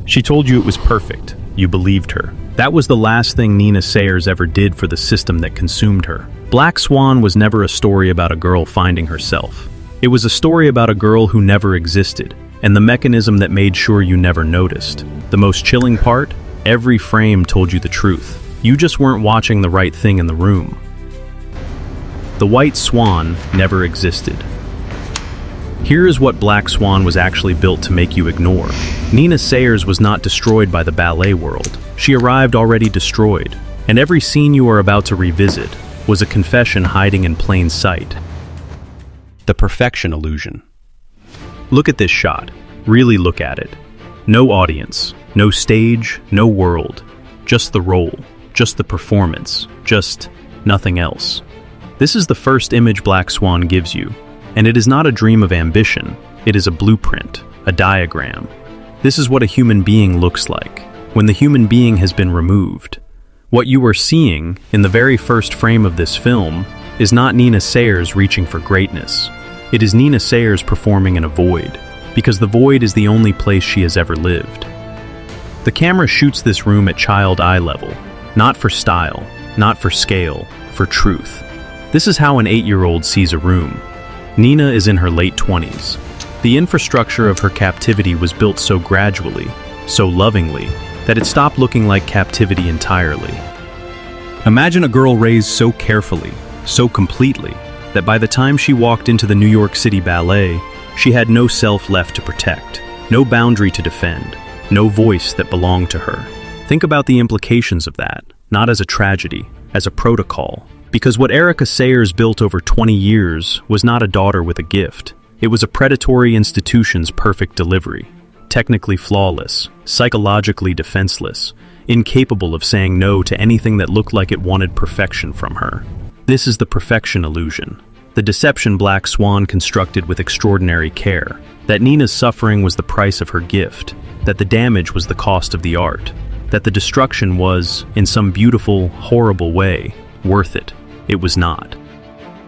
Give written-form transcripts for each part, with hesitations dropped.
She told you it was perfect. You believed her. That was the last thing Nina Sayers ever did for the system that consumed her. Black Swan was never a story about a girl finding herself. It was a story about a girl who never existed, and the mechanism that made sure you never noticed. The most chilling part? Every frame told you the truth. You just weren't watching the right thing in the room. The white swan never existed. Here is what Black Swan was actually built to make you ignore. Nina Sayers was not destroyed by the ballet world. She arrived already destroyed, and every scene you are about to revisit was a confession hiding in plain sight. The perfection illusion. Look at this shot. Really look at it. No audience, no stage, no world. Just the role, just the performance, just nothing else. This is the first image Black Swan gives you. And it is not a dream of ambition, it is a blueprint, a diagram. This is what a human being looks like, when the human being has been removed. What you are seeing, in the very first frame of this film, is not Nina Sayers reaching for greatness. It is Nina Sayers performing in a void, because the void is the only place she has ever lived. The camera shoots this room at child eye level, not for style, not for scale, for truth. This is how an 8-year-old sees a room. Nina is in her late 20s. The infrastructure of her captivity was built so gradually, so lovingly, that it stopped looking like captivity entirely. Imagine a girl raised so carefully, so completely, that by the time she walked into the New York City Ballet, she had no self left to protect, no boundary to defend, no voice that belonged to her. Think about the implications of that, not as a tragedy, as a protocol. Because what Erica Sayers built over 20 years was not a daughter with a gift. It was a predatory institution's perfect delivery. Technically flawless, psychologically defenseless, incapable of saying no to anything that looked like it wanted perfection from her. This is the perfection illusion. The deception Black Swan constructed with extraordinary care. That Nina's suffering was the price of her gift. That the damage was the cost of the art. That the destruction was, in some beautiful, horrible way, worth it. It was not.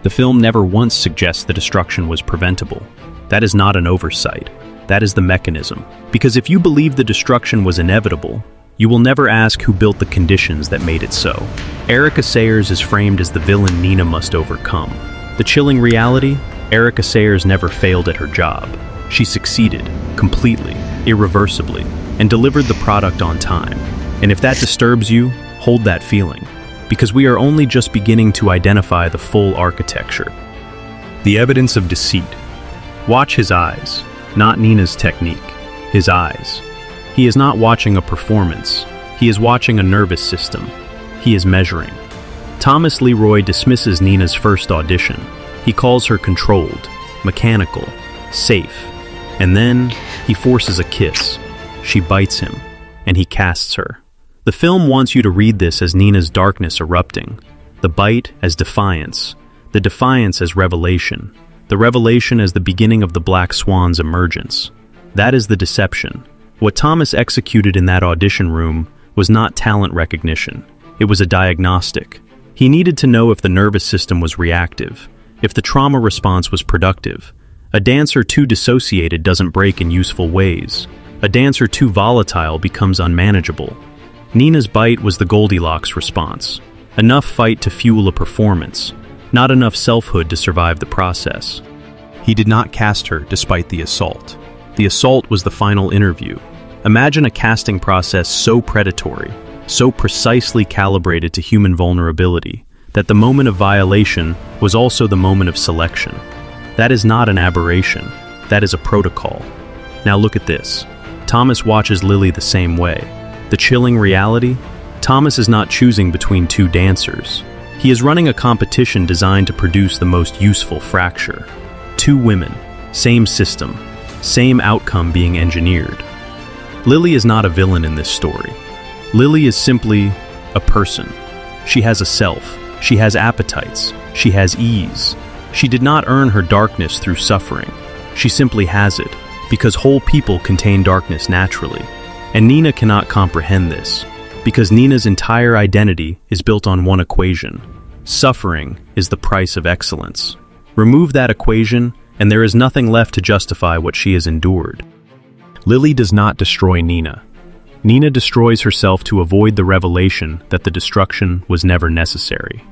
The film never once suggests the destruction was preventable. That is not an oversight. That is the mechanism. Because if you believe the destruction was inevitable, you will never ask who built the conditions that made it so. Erica Sayers is framed as the villain Nina must overcome. The chilling reality? Erica Sayers never failed at her job. She succeeded, completely, irreversibly, and delivered the product on time. And if that disturbs you, hold that feeling. Because we are only just beginning to identify the full architecture. The evidence of deceit. Watch his eyes, not Nina's technique, his eyes. He is not watching a performance, he is watching a nervous system. He is measuring. Thomas Leroy dismisses Nina's first audition. He calls her controlled, mechanical, safe. And then, he forces a kiss. She bites him, and he casts her. The film wants you to read this as Nina's darkness erupting, the bite as defiance, the defiance as revelation, the revelation as the beginning of the Black Swan's emergence. That is the deception. What Thomas executed in that audition room was not talent recognition. It was a diagnostic. He needed to know if the nervous system was reactive, if the trauma response was productive. A dancer too dissociated doesn't break in useful ways. A dancer too volatile becomes unmanageable. Nina's bite was the Goldilocks response. Enough fight to fuel a performance, not enough selfhood to survive the process. He did not cast her despite the assault. The assault was the final interview. Imagine a casting process so predatory, so precisely calibrated to human vulnerability, that the moment of violation was also the moment of selection. That is not an aberration. That is a protocol. Now look at this. Thomas watches Lily the same way. The chilling reality? Thomas is not choosing between two dancers. He is running a competition designed to produce the most useful fracture. Two women, same system, same outcome being engineered. Lily is not a villain in this story. Lily is simply a person. She has a self. She has appetites. She has ease. She did not earn her darkness through suffering. She simply has it, because whole people contain darkness naturally. And Nina cannot comprehend this, because Nina's entire identity is built on one equation. Suffering is the price of excellence. Remove that equation, and there is nothing left to justify what she has endured. Lily does not destroy Nina. Nina destroys herself to avoid the revelation that the destruction was never necessary.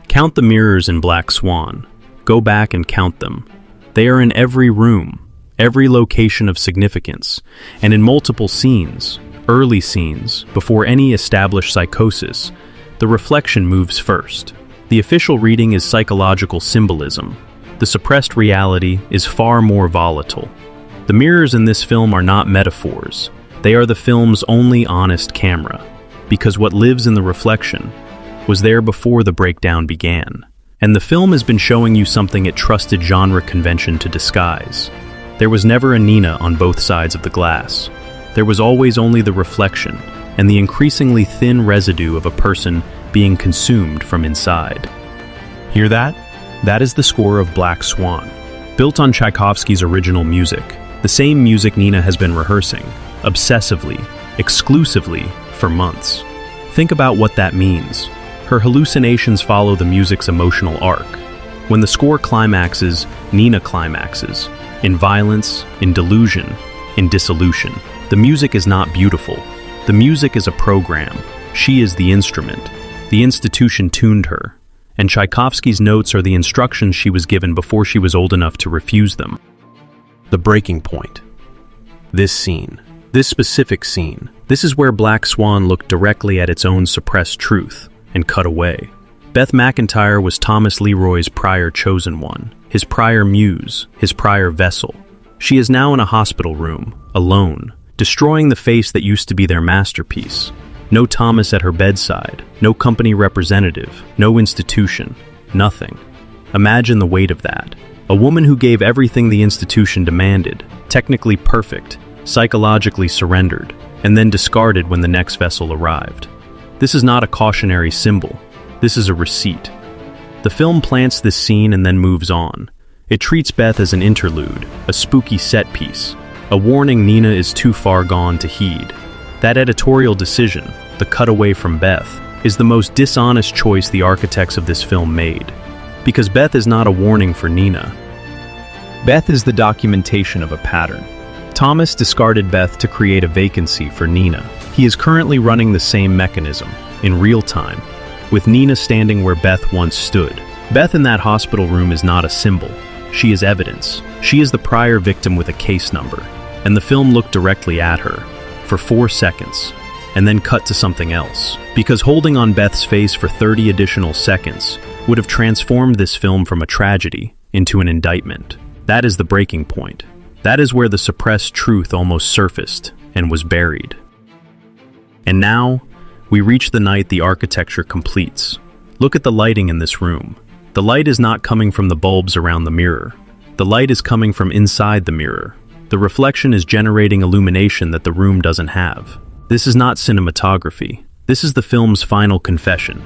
Count the mirrors in Black Swan. Go back and count them. They are in every room, every location of significance, and in multiple scenes, early scenes, before any established psychosis. The reflection moves first. The official reading is psychological symbolism. The suppressed reality is far more volatile. The mirrors in this film are not metaphors. They are the film's only honest camera, because what lives in the reflection was there before the breakdown began. And the film has been showing you something it trusted genre convention to disguise. There was never a Nina on both sides of the glass. There was always only the reflection and the increasingly thin residue of a person being consumed from inside. Hear that? That is the score of Black Swan, built on Tchaikovsky's original music, the same music Nina has been rehearsing, obsessively, exclusively, for months. Think about what that means. Her hallucinations follow the music's emotional arc. When the score climaxes, Nina climaxes, in violence, in delusion, in dissolution. The music is not beautiful. The music is a program. She is the instrument. The institution tuned her. And Tchaikovsky's notes are the instructions she was given before she was old enough to refuse them. The breaking point. This scene. This specific scene. This is where Black Swan looked directly at its own suppressed truth and cut away. Beth McIntyre was Thomas Leroy's prior chosen one, his prior muse, his prior vessel. She is now in a hospital room, alone, destroying the face that used to be their masterpiece. No Thomas at her bedside, no company representative, no institution, nothing. Imagine the weight of that. A woman who gave everything the institution demanded, technically perfect, psychologically surrendered, and then discarded when the next vessel arrived. This is not a cautionary symbol. This is a receipt. The film plants this scene and then moves on. It treats Beth as an interlude, a spooky set piece, a warning Nina is too far gone to heed. That editorial decision, the cutaway from Beth, is the most dishonest choice the architects of this film made. Because Beth is not a warning for Nina. Beth is the documentation of a pattern. Thomas discarded Beth to create a vacancy for Nina. He is currently running the same mechanism, in real time, with Nina standing where Beth once stood. Beth in that hospital room is not a symbol. She is evidence. She is the prior victim with a case number, and the film looked directly at her, for 4 seconds, and then cut to something else. Because holding on Beth's face for 30 additional seconds would have transformed this film from a tragedy into an indictment. That is the breaking point. That is where the suppressed truth almost surfaced and was buried. And now, we reach the night the architecture completes. Look at the lighting in this room. The light is not coming from the bulbs around the mirror. The light is coming from inside the mirror. The reflection is generating illumination that the room doesn't have. This is not cinematography. This is the film's final confession.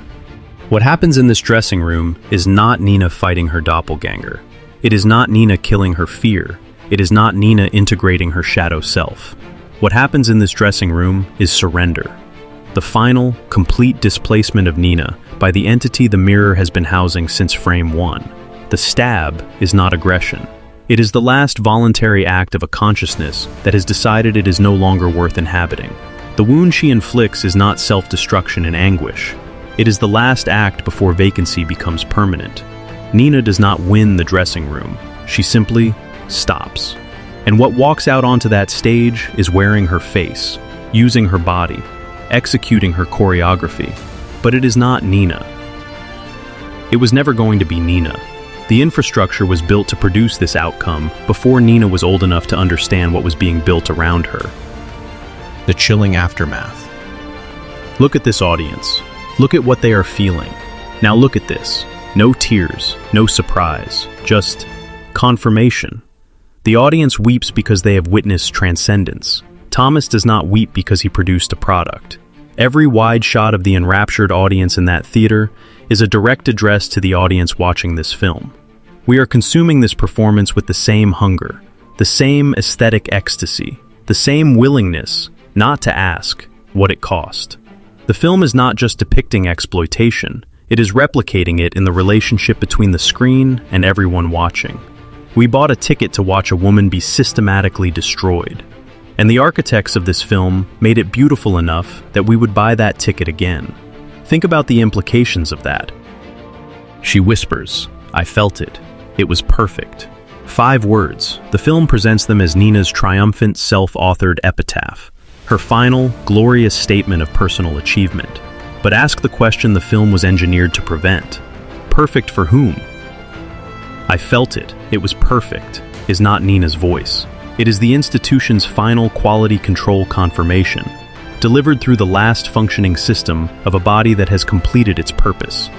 What happens in this dressing room is not Nina fighting her doppelganger. It is not Nina killing her fear. It is not Nina integrating her shadow self. What happens in this dressing room is surrender. The final, complete displacement of Nina by the entity the mirror has been housing since frame 1. The stab is not aggression. It is the last voluntary act of a consciousness that has decided it is no longer worth inhabiting. The wound she inflicts is not self-destruction and anguish. It is the last act before vacancy becomes permanent. Nina does not win the dressing room. She simply stops. And what walks out onto that stage is wearing her face, using her body, executing her choreography. But it is not Nina. It was never going to be Nina. The infrastructure was built to produce this outcome before Nina was old enough to understand what was being built around her. The chilling aftermath. Look at this audience. Look at what they are feeling. Now look at this. No tears, no surprise, just confirmation. The audience weeps because they have witnessed transcendence. Thomas does not weep because he produced a product. Every wide shot of the enraptured audience in that theater is a direct address to the audience watching this film. We are consuming this performance with the same hunger, the same aesthetic ecstasy, the same willingness not to ask what it cost. The film is not just depicting exploitation, it is replicating it in the relationship between the screen and everyone watching. We bought a ticket to watch a woman be systematically destroyed. And the architects of this film made it beautiful enough that we would buy that ticket again. Think about the implications of that. She whispers, "I felt it. It was perfect." 5 words. The film presents them as Nina's triumphant, self-authored epitaph, her final, glorious statement of personal achievement. But ask the question the film was engineered to prevent. Perfect for whom? "I felt it. It was perfect," is not Nina's voice. It is the institution's final quality control confirmation, delivered through the last functioning system of a body that has completed its purpose.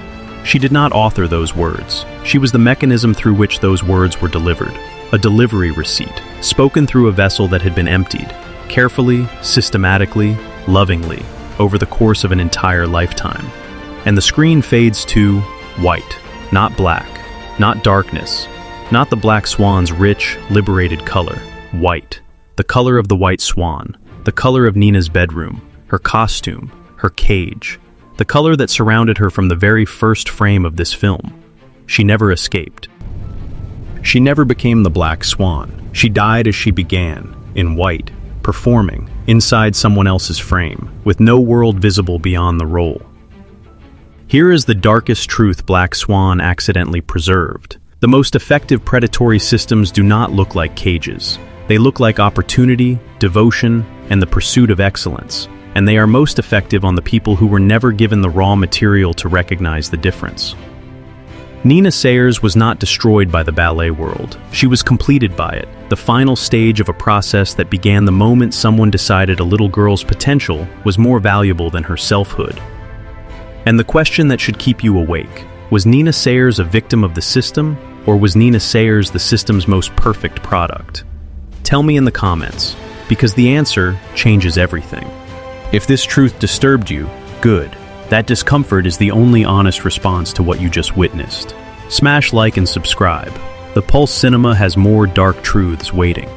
She did not author those words. She was the mechanism through which those words were delivered, a delivery receipt, spoken through a vessel that had been emptied, carefully, systematically, lovingly, over the course of an entire lifetime. And the screen fades to white, not black, not darkness, not the Black Swan's rich, liberated color. White, the color of the white swan, the color of Nina's bedroom, her costume, her cage, the color that surrounded her from the very first frame of this film. She never escaped. She never became the Black Swan. She died as she began, in white, performing, inside someone else's frame, with no world visible beyond the role. Here is the darkest truth Black Swan accidentally preserved. The most effective predatory systems do not look like cages. They look like opportunity, devotion, and the pursuit of excellence. And they are most effective on the people who were never given the raw material to recognize the difference. Nina Sayers was not destroyed by the ballet world. She was completed by it, the final stage of a process that began the moment someone decided a little girl's potential was more valuable than her selfhood. And the question that should keep you awake, was Nina Sayers a victim of the system, or was Nina Sayers the system's most perfect product? Tell me in the comments, because the answer changes everything. If this truth disturbed you, good. That discomfort is the only honest response to what you just witnessed. Smash like and subscribe. The Pulse Cinema has more dark truths waiting.